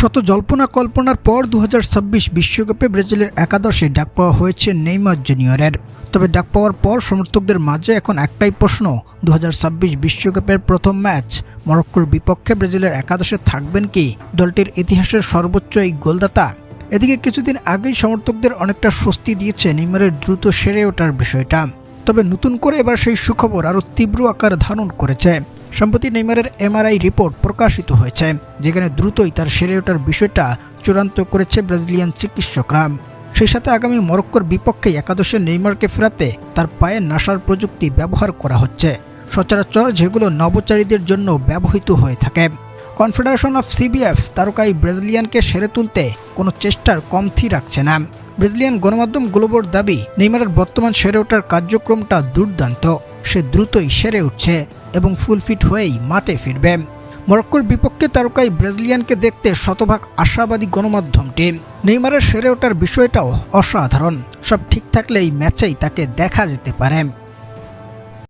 শত জল্পনা কল্পনার পর 2026 বিশ্বকাপে ব্রাজিলের একাদশে ডাক পাওয়া হয়েছে নেইমার জুনিয়রের। তবে ডাক পাওয়ার পর সমর্থকদের মাঝে এখন একটাই প্রশ্ন, 2026 বিশ্বকাপের প্রথম ম্যাচ মরক্কোর বিপক্ষে ব্রাজিলের একাদশে থাকবেন কি দলটির ইতিহাসের সর্বোচ্চ এই গোলদাতা? এদিকে কিছুদিন আগেই সমর্থকদের অনেকটা স্বস্তি দিয়েছে নেইমারের দ্রুত সেরে ওঠার বিষয়টা। তবে নতুন করে এবার সেই সুখবর আরও তীব্র আকার ধারণ করেছে। সম্প্রতি নেইমারের এমআরআই রিপোর্ট প্রকাশিত হয়েছে, যেখানে দ্রুতই তার সেরে ওঠার বিষয়টা চূড়ান্ত করেছে ব্রাজিলিয়ান চিকিৎসকরা। সেই সাথে আগামী মরক্কোর বিপক্ষে একাদশে নেইমারকে ফেরাতে তার পায়ে নাসার প্রযুক্তি ব্যবহার করা হচ্ছে, সচরাচর যেগুলো নভোচারীদের জন্য ব্যবহৃত হয়ে থাকে। কনফেডারেশন অফ সিবিএফ তারকাই ব্রাজিলিয়ানকে সেরে তুলতে কোনো চেষ্টার কমতি রাখছে না। ব্রাজিলিয়ান গণমাধ্যম গ্লোবোর দাবি, নেইমারের বর্তমান সেরে ওঠার কার্যক্রমটা দুর্দান্ত, সে দ্রুতই সেরে উঠছে এবং ফুল ফিট হয়েই মাঠে ফিরবে। মরক্কোর বিপক্ষে তারকাই ব্রাজিলিয়ানকে দেখতে শতভাগ আশাবাদী গণমাধ্যমটি। নেইমারের সেরে ওঠার বিষয়টাও অসাধারণ, সব ঠিক থাকলে এই ম্যাচেই তাকে দেখা যেতে পারে।